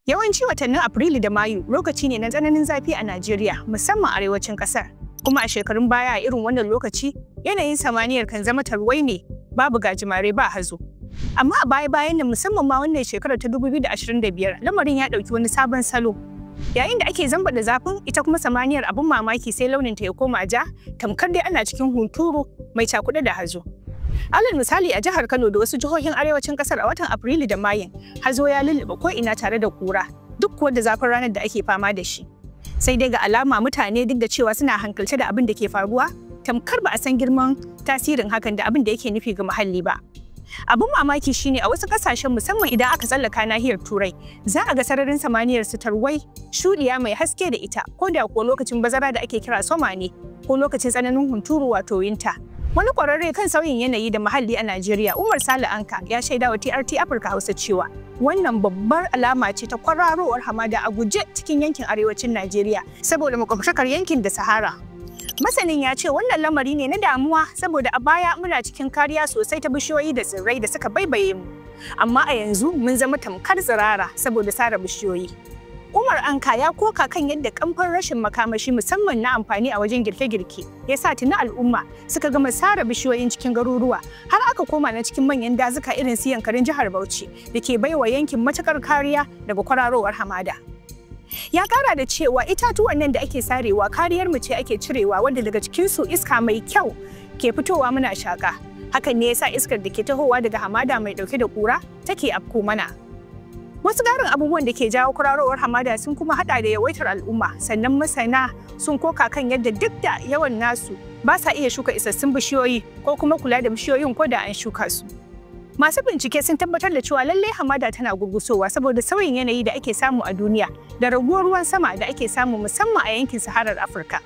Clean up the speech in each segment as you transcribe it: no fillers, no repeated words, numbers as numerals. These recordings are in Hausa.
Yawanci watannin Afrilu da Mayu lokaci ne na tsananin zafi a Najeriya, musamman arewacin ƙasar. Kuma a shekarun baya a irin wannan lokaci, yanayin samaniyar kan zama tarwai ne, babu gajimare ba hazo. Amma a baya-bayan nan musamman ma wannan shekarar ta 2025, lamarin ya ɗauki wani sabon salo. Yayin da ake zamba da zafin, ita kuma samaniyar abin mamaki sai launin ta ya koma ja, tamkar dai ana cikin hunturu mai cakuɗe da hazo. Alal misali a jihar Kano da wasu jihohin arewacin kasar a watan Afrilu da Mayun, hazo ya lullube ko'ina tare da kura, duk kuwa da zafin ranar da ake fama da shi. Sai dai ga alama mutane duk da cewa suna hankalce da abin da ke faruwa, tamkar ba a san girman tasirin hakan da abin da yake nufi ga muhalli ba. Abin mamaki shine a wasu kasashen musamman idan aka tsallaka nahiyar Turai, za a ga sararin samaniyar su tarwai, shuɗiya mai haske da ita, ko da kuwa lokacin bazara da ake kira soma ne, ko lokacin tsananin hunturu wato winter. Wani ƙwararre kan sauyin yanayi da muhalli a Nijeriya, Umar Saleh ya shaida wa TRT Afirka Hausa cewa wannan babbar alama ce ta kwararowar hamada a guje cikin yankin arewacin Najeriya saboda makwabtakar yankin da Sahara. Masanin ya ce wannan lamari ne na damuwa saboda a baya muna cikin kariya sosai ta bishiyoyi da tsirrai da suka baibaye mu. Amma a yanzu mun zama tamkar tsirara saboda sare bishiyoyi. Umar ya koka kan yadda kamfan rashin makamashi musamman na amfani a wajen girke-girke ya sa tuni al'umma suka gama sare bishiyoyin cikin garuruwa har aka koma na cikin manyan dazuka irin su yankarin jihar Bauchi da ke baiwa yankin matukar kariya daga kwararowar hamada. Ya kara da cewa itatuwan nan da ake sarewa kariyar mu ce ake cirewa wanda daga cikin su iska mai kyau ke fitowa muna shaka. Hakan ne yasa iskar da ke tahowa daga hamada mai dauke da kura take afko mana. Wasu garin abubuwan da ke jawo kurarowar hamada sun kuma hada da yawaitar al'umma, sannan masana sun koka kan yadda duk da yawan nasu ba sa iya shuka isassun bishiyoyi ko kuma kula da bishiyoyin ko da an shuka su. Masu bincike sun tabbatar da cewa lallai hamada tana gurgusowa saboda sauyin yanayi da ake samu a duniya da raguwar ruwan sama da ake samu musamman a yankin Saharar Afirka.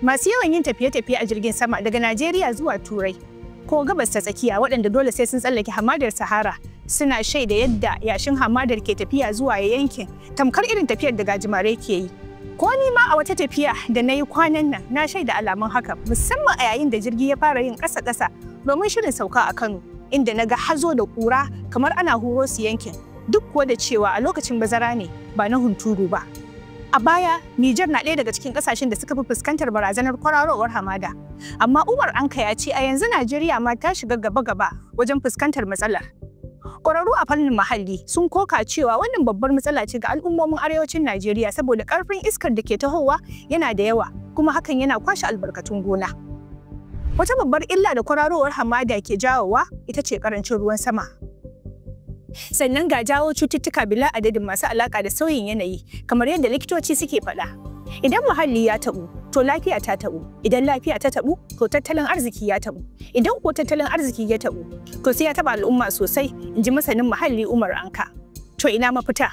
Masu yawan yin tafiye-tafiye a jirgin sama daga Najeriya zuwa Turai ko gabas ta tsakiya waɗanda dole sai sun tsallake hamadar Sahara suna shaida yadda yashin hamadar ke tafiya zuwa yankin tamkar irin tafiyar da gajimare ke yi. Ko ni ma a wata tafiya da na yi kwanan nan na shaida alamun haka musamman a yayin da jirgi ya fara yin ƙasa-ƙasa domin shirin sauka a Kano inda na ga hazo da ƙura kamar ana huro su yankin duk kuwa da cewa a lokacin bazara ne ba na hunturu ba. A baya, Nijar na ɗaya daga cikin ƙasashen da suka fi fuskantar barazanar kwararowar hamada. Amma Umar ya ce a yanzu Najeriya ma ta shiga gaba-gaba wajen fuskantar matsalar. Ƙwararru a fannin muhalli sun koka cewa wannan babbar matsala ce ga al'ummomin arewacin Najeriya saboda ƙarfin iskar da ke tahowa yana da yawa kuma hakan yana kwashe albarkatun gona. Wata babbar illa da kwararowar hamada ke jawowa ita ce ƙarancin ruwan sama. Sannan ga jawo cututtuka bila adadin masu alaƙa da sauyin yanayi kamar yadda likitoci suke faɗa. Idan muhalli ya taɓu, to lafiya ta taɓu. Idan lafiya ta taɓu, to tattalin arziki ya taɓu. Idan ko tattalin arziki ya taɓu, to sai ya taɓa al'umma sosai, in ji masanin muhalli Umar To ina mafita?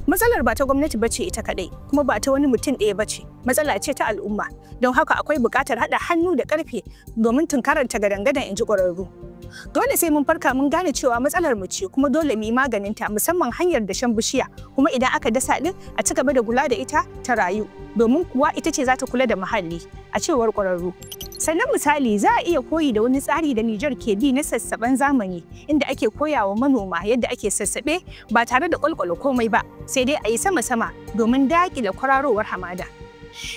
Matsalar ba ta gwamnati bace ita kaɗai, kuma ba ta wani mutum ɗaya bace. Matsala ce ta al'umma. Don haka akwai buƙatar haɗa hannu da ƙarfe domin tunkarar ta gadan-gadan, in ji ƙwararru. Dole sai mun farka mun gane cewa matsalar mu ce kuma dole mu yi maganinta musamman hanyar dashen bishiya kuma idan aka dasa din a ci gaba da kula da ita ta rayu domin kuwa ita ce za ta kula da muhalli a cewar ƙwararru. Sannan misali za a iya koyi da wani tsari da Nijar ke bi na sassaben zamani inda ake koya wa manoma yadda ake sassabe ba tare da kwalkwala komai ba sai dai a yi sama-sama domin daƙile kwararowar hamada.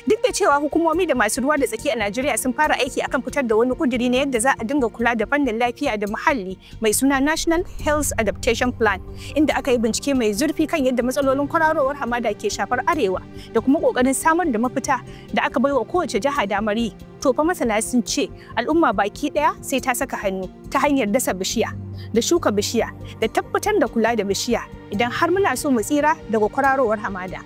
Duk da cewa hukumomi da masu ruwa da tsaki a Najeriya sun fara aiki akan fitar da wani kuduri na yadda za a dinga kula da fannin lafiya da muhalli mai suna National Health Adaptation Plan, inda aka yi bincike mai zurfi kan yadda matsalolin kwararowar hamada ke shafar arewa da kuma kokarin samar da mafita da aka baiwa kowace jiha damar yi. To fa masana sun ce al'umma baki daya sai ta saka hannu ta hanyar dasa bishiya da shuka bishiya da tabbatar da kula da bishiya idan har muna so mu tsira daga kwararowar hamada.